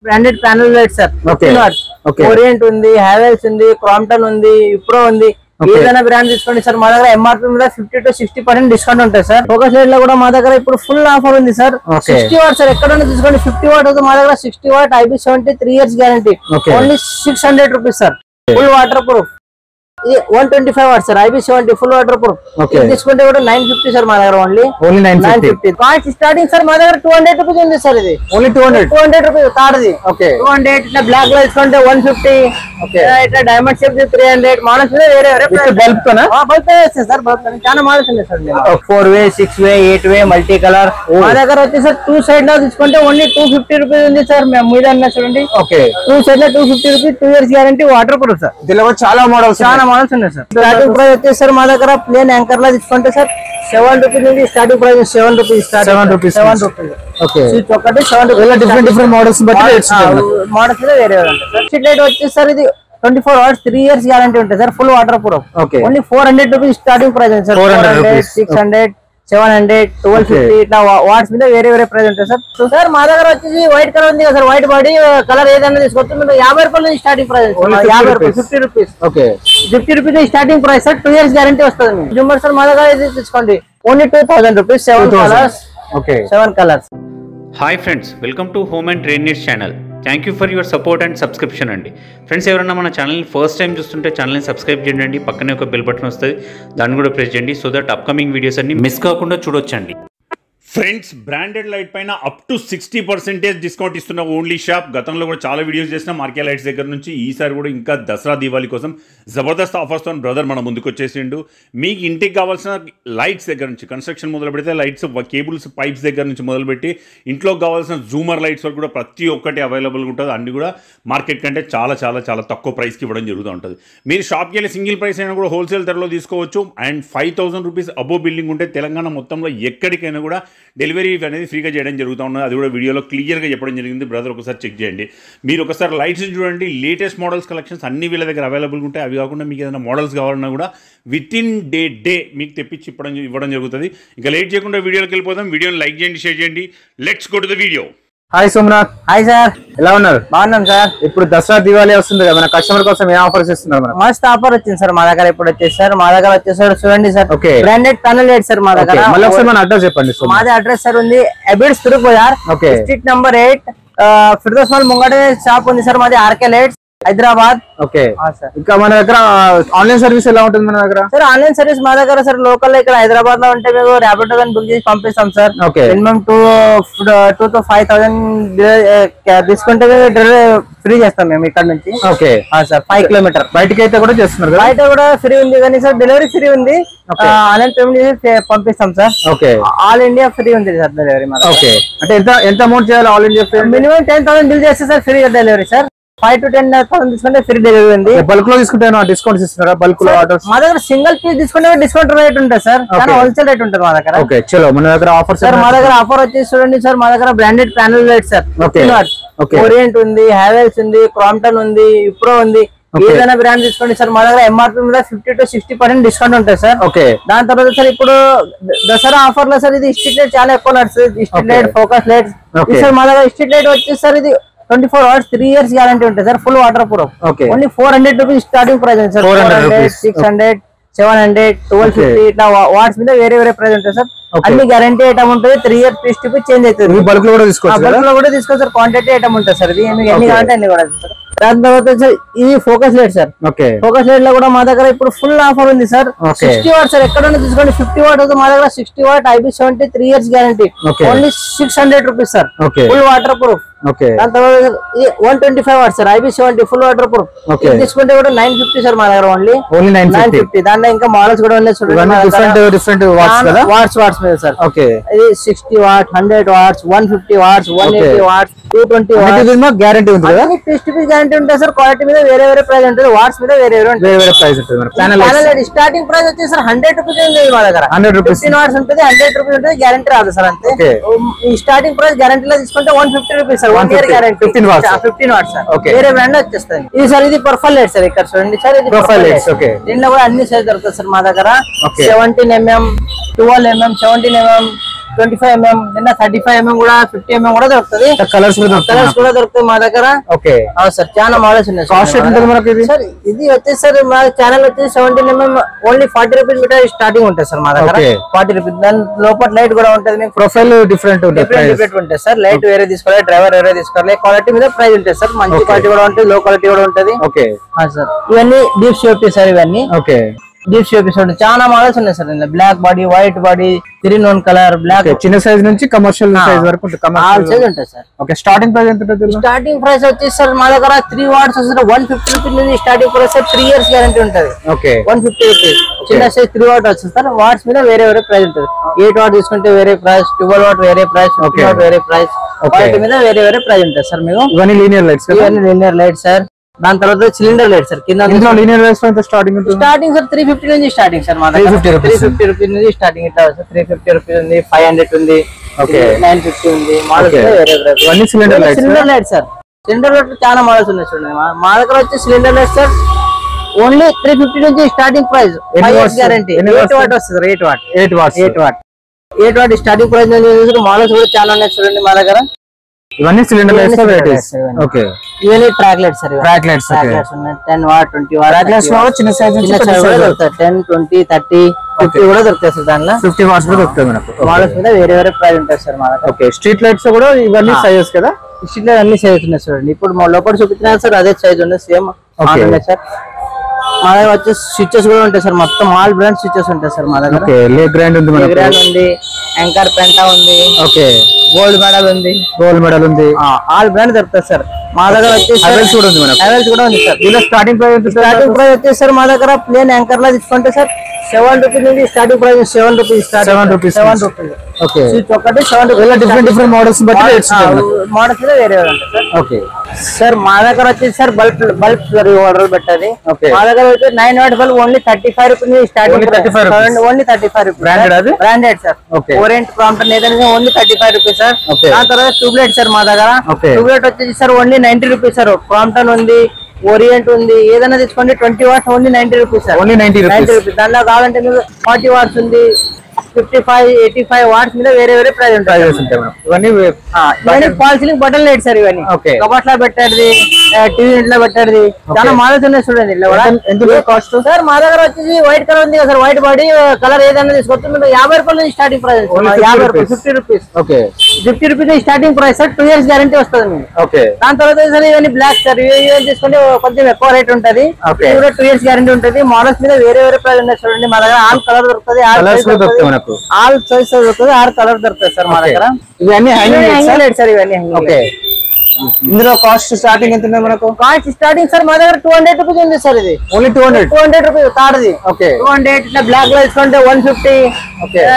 Branded panel light sir. 15 watts. Orient ఉంది, హ్యావెల్స్ ఉంది, Crompton ఉంది, విప్రో ఉంది. ఏదైనా బ్రాండ్ తీసుకోండి సార్. మా దగ్గర ఎంఆర్పీ మీద 50 to 60% డిస్కౌంట్ ఉంటుంది సార్. ఫోకస్ లైట్ లో కూడా మా దగ్గర ఇప్పుడు ఫుల్ ఆఫర్ ఉంది సార్. 60 watt sir. ఎక్కడైనా తీసుకోండి. 50 వాట్ అయితే మా దగ్గర 60 watt IP70 3 years guarantee. Only 600 rupees sir. Full water proof. 125 watts sir. IP70 full water proof. తీసుకుంటే కూడా 950 సార్ మా దగ్గర. ఓన్లీ 950. కాస్ట్ స్టార్టింగ్ సార్ మా దగ్గర 200 రూపీస్ ఉంది సార్. ఇది ఓన్లీ 200 రూపీస్ తాడది. 200. ఇట్లా బ్లాక్ లో తీసుకుంటే 150. ఇట్లా డైమండ్ షేప్ 300. మోడల్స్ వేరే బల్బ్ సార్. బల్బ్ చాలా మోడల్స్ ఉన్నాయి sir. 4-way 6-way 8-way multi colour. మా దగ్గర వచ్చి సార్ 2 సైడ్ లో తీసుకుంటే ఓన్లీ 250 రూపీస్ ఉంది సార్. మేము మీద చూడండి. 2 సైడ్ లో 250 rupees 2 years guarantee water proof sir. దీనిలో చాలా మోడల్స్ ఉన్నాయి సార్. స్టార్టింగ్ ప్రైస్ వచ్చేసి సార్ మా దగ్గర ప్లేన్ యాంకర్ లా తీసుకుంటే సార్ 7 రూపీస్ నుంచి starting price. 7 rupees. 7 rupees. Switch ఒకటి 7 రూపీస్. డిఫరెంట్ మోడల్స్ మోడల్స్ వేరే ఉంటాయి సార్. స్ట్రీట్ లైట్ వచ్చేసి సార్ ఇది 24 hours 3 years గ్యారంటీ ఉంటుంది sir. Full water proof. Only 400 rupees starting price sir. 400, 600, 700, 1250 ఇట్లా వాట్స్ మీద వేరే వేరే ప్రైస్ ఉంటాయి సార్. సార్ మా దగ్గర వచ్చేసి వైట్ కలర్ ఉంది కదా సార్. వైట్ బాడీ కలర్ ఏదైనా తీసుకోవచ్చు. మీరు 50 రూపాయల నుంచి starting price. 50 రూపాయస్ 50 rupees. 50 rupees starting price sir. 2 years guarantee వస్తుంది. జుమ్మర్ సార్ మా దగ్గర ఇది తీసుకోండి. Only 2000 rupees. 7 colours. 7 colours. Hi friends, welcome to home and trade needs channel. Thank you for your support and subscription అండి. ఫ్రెండ్స్, ఎవరైనా మన ఛానల్ని first time చూస్తుంటే ఛానల్ని సబ్స్క్రైబ్ చేయండి. పక్కనే ఒక బెల్ బటన్ వస్తుంది, దాన్ని కూడా ప్రెస్ చేయండి. సో దట్ అప్కమింగ్ వీడియోస్ అన్ని మిస్ కాకుండా చూడొచ్చండి. ఫ్రెండ్స్, బ్రాండెడ్ లైట్ పైన అప్ టు 60% డిస్కౌంట్ ఇస్తున్న ఓన్లీ షాప్. గతంలో కూడా చాలా వీడియోస్ చేసిన మార్కే లైట్స్ దగ్గర నుంచి. ఈసారి కూడా ఇంకా దసరా దీపావళి కోసం జబర్దస్త్ ఆఫర్స్తో బ్రదర్ మన ముందుకు వచ్చేసిండు. మీకు ఇంటికి కావాల్సిన లైట్స్ దగ్గర నుంచి, కన్స్ట్రక్షన్ మొదలు పెడితే లైట్స్, కేబుల్స్, పైప్స్ దగ్గర నుంచి మొదలుపెట్టి ఇంట్లోకి కావాల్సిన జూమర్ లైట్స్ వరకు కూడా ప్రతి ఒక్కటి అవైలబుల్గా ఉంటుంది. అన్ని కూడా మార్కెట్ కంటే చాలా చాలా చాలా తక్కువ ప్రైస్కి ఇవ్వడం జరుగుతూ ఉంటుంది. మీరు షాప్కి వెళ్ళి సింగిల్ ప్రైస్ అయినా కూడా హోల్సేల్ ధరలో తీసుకోవచ్చు. అండ్ 5000 రూపీస్ అబో బిల్డింగ్ ఉంటే తెలంగాణ మొత్తంలో ఎక్కడికైనా కూడా డెలివరీ అనేది ఫ్రీగా చేయడం జరుగుతూ ఉన్నది. అది కూడా వీడియోలో క్లియర్గా చెప్పడం జరిగింది. బ్రదర్ ఒకసారి చెక్ చేయండి. మీరు ఒకసారి లైట్స్ చూడండి. లేటెస్ట్ మోడల్స్ కలెక్షన్స్ అన్ని వీళ్ళ దగ్గర అవైలబుల్గా ఉంటాయి. అవి కాకుండా మీకు ఏదైనా మోడల్స్ కావాలన్నా కూడా విత్ ఇన్ డే మీకు తెప్పించి ఇవ్వడం జరుగుతుంది. ఇంకా లేట్ చేయకుండా వీడియోకి వెళ్ళిపోతాం. వీడియోని లైక్ చేయండి, షేర్ చేయండి. Let's go to the video. Hi Somnath. Hi sir, ఎలా ఉన్నారు? బాగున్నాం సార్. ఇప్పుడు దసరా దివాళీ వస్తుంది కదా, మన కస్టమర్ కోసం ఏ ఆఫర్స్ ఇస్తున్నారు? మస్త్ ఆఫర్ వచ్చింది సార్ మా దగ్గర. ఇప్పుడు వచ్చేసి సార్ మా దగ్గర వచ్చేసారు చూడండి sir. Branded panel light sir మా దగ్గర. మళ్ళీ ఒకసారి మన అడ్రస్ చెప్పండి. మాది అడ్రస్ సార్ ఉంది Abids Tirupati, street number 8, Firdaus mall ముంగట షాప్ ఉంది సార్ మాది. RK lights, Hyderabad. ఇంకా మన దగ్గర ఆన్లైన్ సర్వీస్ ఎలా ఉంటుంది మన దగ్గర? సార్ ఆన్లైన్ సర్వీస్ మా దగ్గర సార్ లోకల్ ఇక్కడ హైదరాబాద్ లో ఉంటే మేము ర్యాపిడో బుక్ చేసి పంపిస్తాం సార్. మినిమం 2 to 5000 తీసుకుంటే ఫ్రీ చేస్తాం మేము ఇక్కడ నుంచి. సార్ 5 కిలోమీటర్ బయటకి అయితే కూడా చేస్తున్నారు. బయట కూడా ఫ్రీ ఉంది కానీ సార్ డెలివరీ ఫ్రీ ఉంది. ఆన్లైన్ పేమెంట్ చేసి పంపిస్తాం సార్. ఆల్ ఇండియా ఫ్రీ ఉంది సార్ డెలివరీ. అంటే ఎంత అమౌంట్ చేయాలి ఆల్ ఇండియా? మినిమం 10,000 బిల్ చేస్తే sir free delivery sir. 5 to 10,000 తీసుకుంటే ఫ్రీ డెలివరీ ఉంది. బల్క్ లో తీసుకుంటే డిస్కౌంట్స్ ఇస్తున్నారా? బల్క్ లో ఆర్డర్స్ మా దగ్గర సింగిల్ పీస్ తీసుకుంటే డిస్కౌంట్ రేట్ ఉంటుంది సార్. హోల్సేల్ రేట్ ఉంటుంది మా దగ్గర. చలో మన దగ్గర ఆఫర్ సార్. మా దగ్గర ఆఫర్ వచ్చేసి చూడండి సార్. మా దగ్గర branded panel light sir. 15 watts. Orient ఉంది, హ్యావెల్స్ ఉంది, క్రాంప్టన్ ఉంది, విప్రో ఉంది. ఏదైనా బ్రాండ్ తీసుకోండి సార్. మా దగ్గర ఎంఆర్పీ మీద 50 to 60% డిస్కౌంట్ ఉంటుంది సార్. దాని తర్వాత సార్ ఇప్పుడు దసరా ఆఫర్ లో సార్ ఇది స్ట్రీట్ లైట్ చాలా ఎక్కువ నడుస్తుంది. Street light, focus lights sir మా దగ్గర. స్ట్రీట్ లైట్ వచ్చేసి సార్ ఇది 24 hours 3 years గ్యారంటీ ఉంటుంది sir. Full water proof. Only 400 rupees starting price sir. 400, 600, 700, 1250 ఇట్లా వాట్స్ మీద వేరే వేరే ప్రైస్ ఉంటాయి సార్. అన్ని గ్యారంటీ ఐటమ్ ఉంటుంది. 3 years piece to piece change అవుతుంది. బల్క్ లో కూడా తీసుకోవచ్చు. బల్క్ లో కూడా తీసుకోవచ్చు సార్. క్వాంటిటీ ఐటమ్ ఉంటుంది సార్. ఇది ఎన్ని కావాలంటే అన్ని కూడా సార్. దాని తర్వాత సార్ ఇది focus light sir. Focus light లో కూడా మా దగ్గర ఇప్పుడు ఫుల్ ఆఫర్ ఉంది సార్. 60 watt sir. ఎక్కడైనా తీసుకోండి. 50 వాట్ అయితే మా దగ్గర 60 watt IP70 3 years guarantee. Only 600 rupees sir. Full water proof. దాని తర్వాత 125 what sir. IP70 full water proof. తీసుకుంటే కూడా 950 సార్ మా దగ్గర. ఓన్లీ 950. దాంట్లో ఇంకా మోడల్స్ కూడా ఉన్నాయి చూడండి. డిఫరెంట్ వాట్స్ మీద సార్. ఇది 60 watt, 100 watts, 150 watts, 180 watts, 220 watts guarantee ఉంది కదా. పీస్ టు పీస్ గ్యారంటీ ఉంటుంది సార్. క్వాలిటీ మీద వేరే వేరే ప్రైస్ ఉంటుంది. వాట్స్ మీద వేరే వేరే ప్రైస్ ఉంటుంది. స్టార్టింగ్ ప్రైస్ వచ్చేసి సార్ 100 రూపీస్ ఉంది మా దగ్గర. 100 రూపీస్ 15 వాట్స్ ఉంటుంది. 100 రూపీస్ ఉంటుంది. గ్యారంటీ రాదు సార్. అంతే. ఈ స్టార్టింగ్ ప్రైస్ గ్యారంటీ లో తీసుకుంటే 150 rupees sir. 1 year guarantee. 15 watts sir. వేరే బ్రాండ్ వచ్చేస్తుంది. ఇది సార్ ఇది ప్రొఫైల్ లైట్ సార్. ఇక్కడ చూడండి సార్. ఇది ప్రొఫైల్ లైట్స్. దీంట్లో కూడా అన్ని సైజ్ దొరుకుతుంది సార్ మా దగ్గర. 17mm, 12mm, 17mm, 25 mm, నిన్న 35 mm కూడా 50 mm కూడా దొరుకుతుంది. కలర్స్ కూడా దొరుకుతాయి మా దగ్గర. ఓకే సార్ చాలా మోడల్స్ ఉన్నాయి. కాస్ట్ ఎంత మనకి ఇది? సార్ ఇది వచ్చేసి సార్ మా ఛానల్ వచ్చేసి 17 mm only 40 rupees meter starting ఉంటుంది సార్ మా దగ్గర. 40 రూపీస్. దాని లోపల లైట్ కూడా ఉంటుంది. మీకు ప్రొఫైల్ డిఫరెంట్ ఉంటుంది సార్. లైట్ వేరే తీసుకోవాలి, డ్రైవర్ వేరే తీసుకోవాలి. క్వాలిటీ మీద ప్రైస్ ఉంటుంది సార్. మంచి క్వాలిటీ కూడా ఉంటుంది, లో క్వాలిటీ కూడా ఉంటుంది. ఓకే సార్ ఇవన్నీ డీప్ షేప్ సార్. ఇవన్నీ ఓకే డీప్ షేప్ చాలా మోడల్స్ ఉన్నాయి sir. Black body, white body, 3-in-1 colour, black. చిన్న సైజ్ నుంచి కమర్షియల్ సైజ్ వరకు ఆల్ సైజ్ ఉంటుంది సార్. ఓకే స్టార్టింగ్ ప్రైస్ ఎంత ఉంటుంది? స్టార్టింగ్ ప్రైస్ వచ్చేసి సార్ మా దగ్గర 3 watts వస్తుంది 150 రూపీస్ నుంచి స్టార్టింగ్ ప్రైస్. 3 years గ్యారంటీ ఉంటుంది. Okay 150 rupees. చిన్న సైజ్ 3 watt వస్తుంది సార్. వాట్స్ మీద వేరే వేరే ప్రైస్ ఉంటుంది. 8 watt తీసుకుంటే వేరే ప్రైస్, 12 watt వేరే ప్రైస్, 15 watt వేరే ప్రైస్. వాటి మీద వేరే వేరే ప్రైస్ ఉంటుంది సార్. మీకు ఇవన్నీ లీనియర్ లైట్స్. ఇవన్నీ లీనియర్ లైట్ సార్. దాని తర్వాత సిలిండర్ లైట్ సార్. కింద లీనియర్ లైట్స్ ఎంత స్టార్టింగ్ ఉంటుంది? స్టార్టింగ్ సార్ 350 నుంచి స్టార్టింగ్ సార్. మా దగ్గర 350 రూపీస్ నుంచి స్టార్టింగ్ ఇట్లా వస్తుంది. 350 రూపీస్ ఉంది, 500 ఉంది, 950 ఉంది. మోడల్స్ వేరే ఇవన్నీ cylinder lights. Cylinder light sir. Cylinder light చాలా మోడల్స్ ఉన్నాయి చూడండి. మా దగ్గర వచ్చి సిలిండర్ లైట్ సార్ ఓన్లీ 350 నుంచి starting price. 5 years guarantee. 8 watt వస్తుంది. 8 watt స్టార్టింగ్ ప్రైస్. మోడల్స్ కూడా చాలా ఉన్నాయి చూడండి మా దగ్గర. ఇవన్నీ సిలిండర్ లైట్స్. ఓకే ఇవన్నీ track lights sir. Track lights ఉన్నాయి. 10 watt, 20 watt. ట్రాక్ లైట్స్ లో చిన్న సైజ్ నుంచి 10, 20, 30, 50 కూడా దొరుకుతాయి సార్. దాంట్లో 50 watts కూడా దొరుకుతాయి మనకు. మోడల్స్ మీద వేరే వేరే ప్రైస్ ఉంటాయి సార్ మా దగ్గర. ఓకే స్ట్రీట్ లైట్స్ కూడా ఇవన్నీ సైజెస్ కదా? స్ట్రీట్ లైట్ అన్ని సైజెస్ ఉన్నాయి చూడండి. ఇప్పుడు లోపల చూపించినా సార్ అదే సైజ్ ఉంది, సేమ్ ఉన్నాయి సార్. మా దగ్గర వచ్చి స్విచెస్ కూడా ఉంటాయి సార్. మొత్తం ఆల్ బ్రాండ్ స్విచెస్ ఉంటాయి సార్ మా దగ్గర. ఓకే లే గ్రాండ్ ఉంది, గ్రాండ్ ఉంది, యాంకర్ పెంటా ఉంది, ఓకే గోల్డ్ మెడల్ ఉంది, ఆల్ బ్రాండ్ దొరుకుతాయి సార్ మా దగ్గర. వచ్చేసి హెవెల్స్ కూడా ఉంది మనకు. హెవెల్స్ కూడా ఉంది సార్. దీనిలో స్టార్టింగ్ ప్రైస్ వచ్చేసి సార్ మా దగ్గర ప్లేన్ యాంకర్ లా తీసుకుంటే సార్ 7 రూపీస్ నుంచి starting price. 7 rupees. 7 rupees. Okay switch ఒకటి 7 రూపీస్. డిఫరెంట్ మోడల్స్ బట్టి మోడల్స్ మీద వేరే ఉంటాయి సార్. ఓకే సార్ మా దగ్గర వచ్చేసి సార్ బల్బ్ ఆర్డర్ పెట్టాలి. మా దగ్గర వచ్చి 9 watt bulb only 35 rupees starting. Only 35 rupees. Branded sir. Orient Crompton ఏదైనా ఓన్లీ 35 రూపీస్ సార్. దాని తర్వాత ట్యూబ్లైట్ సార్ మా దగ్గర. ట్యూబ్లైట్ వచ్చేసి sir only 90 rupees sir. Crompton ఉంది, ఓరియంట్ ఉంది, ఏదైనా తీసుకోండి. 20 watts only 90 rupees sir. Only 90 rupees. దానిలో కావాలంటే మీకు 40 watts ఉంది, 55, 85 watts మీద వేరే వేరే ప్రైస్ ఉంటాయి. ఇవన్నీ fall ceiling button light sir. ఇవన్నీ కబట్ లో పెట్టేది, టీవీ ఇంట్లో పెట్టేది, చాలా మోడల్స్ ఉన్నాయి చూడండి. కాస్ట్ సార్ మా దగ్గర వచ్చేసి వైట్ కలర్ ఉంది కదా సార్. వైట్ బాడీ కలర్ ఏదైనా తీసుకోవచ్చు. మీరు 50 రూపాయల నుంచి స్టార్టింగ్ ప్రైస్. 50 రూపాయలు, 50 rupees. 50 rupees starting price sir. 2 years guarantee వస్తుంది మీకు. దాని తర్వాత సార్ ఇవన్నీ బ్లాక్ సార్. ఇవన్నీ తీసుకుంటే కొంచెం ఎక్కువ రేట్ ఉంటుంది. 2 years గ్యారంటీ ఉంటుంది. మోడల్స్ మీద వేరే వేరే ప్రైస్ ఉన్నాయి చూడండి. మా దగ్గర ఆల్ కలర్ దొరుకుతుంది, ఆల్ సైజ్ దొరుకుతుంది, 6 కలర్ దొరుకుతుంది సార్ మా దగ్గర. ఇవన్నీ హ్యాంగింగ్ లైట్ సార్. ఇవన్నీ ఓకే ఇందులో కాస్ట్ స్టార్టింగ్ ఎంత ఉంది మనకు? కాస్ట్ స్టార్టింగ్ సార్ మా దగ్గర 200 రూపీస్ ఉంది సార్. ఇది ఓన్లీ 200 రూపీస్ తాడది. ఓకే 200. ఇట్లా బ్లాక్ లో తీసుకుంటే 150.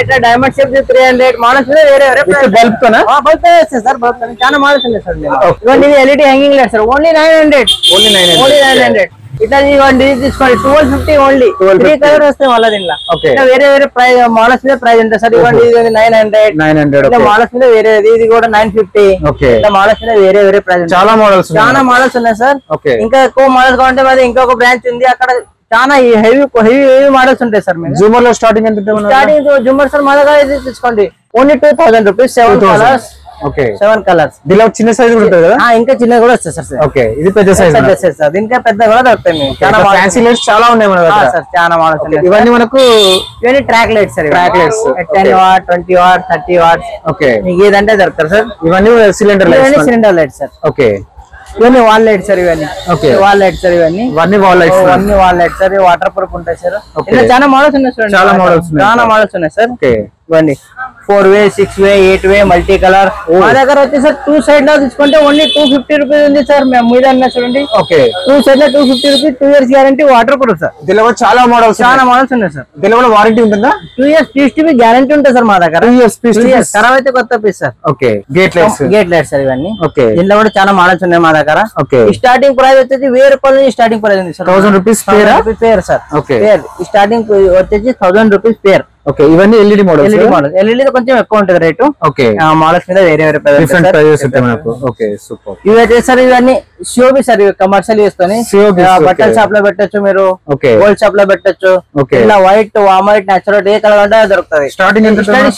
ఇట్లా డైమండ్ షేప్ 300. మోడల్స్ మీద వేరే వేరే బల్బ్ తోనా? బల్బ్ తో వస్తాయి సార్. బల్బ్ చాలా మోడల్స్ ఉన్నాయి సార్. ఇవన్నీ LED hanging light sir. Only 900. Only 900. ఇట్లా ఇవ్వండి తీసుకోండి. 1250 ఓన్లీ. 3 కలర్ వస్తాయి మళ్ళీ దీనిలో. వేరే వేరే ప్రైస్ మోడల్స్ మీద ప్రైస్ ఉంటుంది సార్. ఇవ్వండి ఇది 900. మోడల్స్ మీద వేరే. ఇది కూడా 950. ఇట్లా మోడల్స్ మీద వేరే వేరే ప్రైస్. చాలా మోడల్స్ ఉన్నాయి సార్. ఇంకా ఎక్కువ మోడల్స్ కావాలంటే మాది ఇంకొక బ్రాంచ్ ఉంది. అక్కడ చాలా హెవీ మోడల్స్ ఉంటాయి సార్. జూమర్ లో స్టార్టింగ్ ఎంత? స్టార్టింగ్ జూమర్ సార్ మా దగ్గర ఇది తీసుకోండి ఓన్లీ 2000 రూపీస్. 7 కలర్స్. 7 కలర్స్. దీనిలో చిన్న సైజ్ ఉంటుంది కదా? ఇంకా చిన్న కూడా వస్తాయి సార్. ఓకే ఇది పెద్ద సైజ్ సార్. ఇంకా పెద్ద కూడా దొరుకుతాయి. చాలా ఫ్యాన్సీ లైట్స్ చాలా ఉన్నాయి మన దగ్గర సార్. చాలా మోడల్స్. ఇవన్నీ మనకు ఇవన్నీ track lights sir. Track lights 10 watt, 20 watt, 30 watts. Okay మీకు ఏదంటే దొరుకుతారు సార్. ఇవన్నీ cylinder lights. Cylinder lights sir. Okay ఇవన్నీ వాల్ లైట్ సార్. ఇవన్నీ వాల్ లైట్ సార్. ఇవన్నీ వాల్ లైట్స్. అన్ని wall light sir. Water proof ఉంటాయి సార్. చాలా మోడల్స్ ఉన్నాయి చూడండి. చాలా మోడల్స్ ఉన్నాయి సార్. ఇవన్నీ 4-way, 6-way, 8-way, multi colour. మా దగ్గర వచ్చి సార్ 2 సైడ్ లో తీసుకుంటే ఓన్లీ 250 రూపీస్ ఉంది సార్. మేము మీద చూడండి. 2 సైడ్ లో 250 rupees. 2 years guarantee, water proof sir. దీనిలో చాలా మోడల్స్ ఉన్నాయి సార్. దీనిలో కూడా వారంటీ ఉంటుందా? 2 years పీస్ గ్యారంటీ ఉంటుంది సార్ మా దగ్గర. 2 years పీస్ ఖరాబ్ అయితే కొత్త piece sir. Okay gate lights sir. ఇవన్నీ దీనిలో కూడా చాలా మోడల్స్ ఉన్నాయి మా దగ్గర. స్టార్టింగ్ ప్రైస్ వచ్చేసి 1000 రూపాయల నుంచి స్టార్టింగ్ ప్రైస్ ఉంది sir. 1000 rupees pair sir. Starting వచ్చేసి 1000 రూపీస్ పేర్. ఓకే ఇవన్నీ ఎల్ఈడి మోడల్స్. ఎల్ఈడి కొంచెం ఎక్కువ ఉంటుంది రేటు. ఓకే మోడల్స్ మీద వేరే వేరే ప్రైజెస్ ఉంటాయి మనకు. Okay super. ఇవి వచ్చేసి సార్ ఇవన్నీ సిఓబి సార్. కమర్షియల్ చేసుకొని బట్టల షాప్ లో పెట్టచ్చు మీరు. గోల్డ్ షాప్ లో పెట్టచ్చు. ఇలా వైట్, వామ్ వైట్, నేచురల్ ఏ కలర్ అంటే దొరుకుతుంది. Starting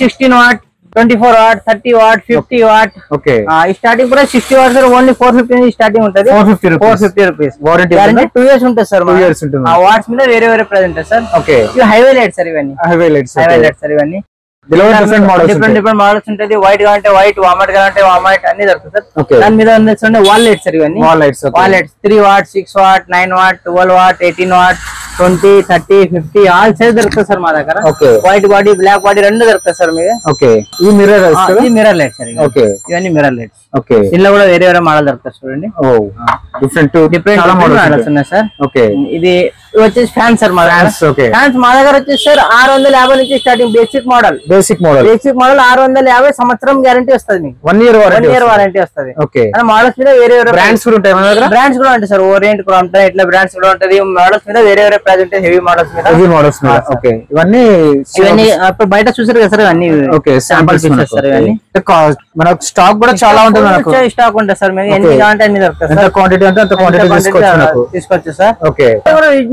16 watt, 24 what, 30 what, 50 what. Okay starting కూడా 60 వాట్ సార్, ఓన్లీ 450 నుంచి స్టార్టింగ్ ఉంటుంది. 450 రూపీస్ వారంటీ. 2 ఇయర్స్ ఉంటుంది సార్. 2 ఇయర్స్ ఉంటుంది. ఆ వాట్స్ మీద వేరే వేరే ప్రైస్ ఉంటుంది సార్. ఓకే ఇవి హైవే లైట్ సార్, ఇవన్నీ హైవే లైట్స్ సార్. ఇవన్నీ డిఫరెంట్ మోడల్స్ ఉంటుంది. వైట్ గా అంటే వైట్, వామట్ గా అంటే వామట్ అన్ని దొరుకుతుంది సార్. ఓకే దాని మీద వాల్ లైట్స్ సార్. ఇవన్నీ wall lights. Wall lights 3 watt, 6 watt, 9 watt, 12 watt, 18 watt, 20, 30, 50 all size దొరుకుతుంది సార్ మా దగ్గర. Okay white body, black body రెండు దొరుకుతాయి సార్ మీకు. ఓకే ఈ mirror mirror light sir. Okay ఇవన్నీ మిర్రర్ లైట్స్. ఓకే దీనిలో కూడా వేరే వేరే మోడల్ దొరుకుతాయి చూడండి. డిఫరెంట్ మోడల్స్ ఉన్నాయి సార్. ఓకే ఇది వచ్చేసి ఫ్యాన్ సార్ మా దగ్గర. ఓకే ఫ్యాన్స్ మా దగ్గర వచ్చేసి సార్ 650 నుంచి స్టార్టింగ్. బేసిక్ మోడల్ 650 సంవత్సరం గ్యారంటీ వస్తుంది మీకు. 1 ఇయర్ వారంటీ వస్తుంది. ఓకే మోడల్స్ మీద వేరే వేరే బ్రాండ్స్ కూడా ఉంటాయి మన దగ్గర. బ్రాండ్స్ కూడా ఉంటాయి సార్. ఓరియంట్, క్రాంప్టన్ ఇట్లా బ్రాండ్స్ కూడా ఉంటది. మోడల్స్ మీద వేరే వేరే ప్రైస్ ఉంటాయి. హెవీ మోడల్స్ మీద. ఓకే ఇవన్నీ ఇప్పుడు బయట చూసారు కదా సార్. అన్ని ఓకే శాంపుల్స్ సార్. ఇవన్నీ మనకు స్టాక్ కూడా చాలా ఉంటుంది. మనకు స్టాక్ ఉంటుంది సార్. మీకు ఎన్ని కావాలంటే అన్ని దొరుకుతాయి సార్. క్వాంటిటీ అంటే అంత క్వాంటిటీ తీసుకోవచ్చు sir. Okay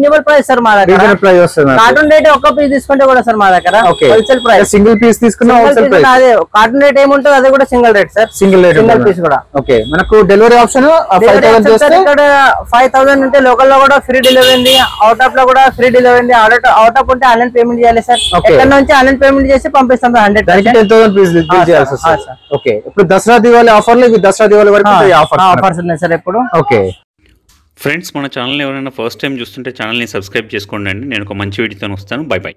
reasonable price sir మా దగ్గర. రీజనబుల్ ప్రైస్ వస్తుంది. కార్టూన్ రేట్ ఒక్క పీస్ తీసుకుంటే కూడా సార్ మా దగ్గర హోల్సేల్ ప్రైస్. సింగిల్ పీస్ తీసుకున్నా హోల్సేల్ ప్రైస్. అదే కార్టూన్ రేట్ ఏముంటుంది అదే కూడా single rate sir. Single piece కూడా. ఓకే మనకు డెలివరీ ఆప్షన్ 5000 చేస్తే ఇక్కడ 5000 ఉంటే లోకల్ లో కూడా ఫ్రీ డెలివరీ ఉంది. అవుట్ ఆఫ్ లో కూడా ఫ్రీ డెలివరీ ఉంది. అవుట్ ఆఫ్ ఉంటే ఆన్లైన్ పేమెంట్ చేయాలి సార్. ఎక్కడ నుంచి ఆన్లైన్ పేమెంట్ చేసి పంపిస్తాం 10,000 పీస్ చేయాల్సి వస్తుంది. ఓకే ఇప్పుడు దసరా దివాళీ ఆఫర్లు, దసరా దివాళీ వరకు ఆఫర్స్ ఉన్నాయి సార్ ఇప్పుడు. ఓకే ఫ్రెండ్స్ మన ఛానల్ ఎవరైనా ఫస్ట్ టైం చూస్తుంటే ఛానల్ని సబ్స్క్రైబ్ చేసుకోండి అండి. నేను ఒక మంచి వీడియోతో వస్తాను. By by.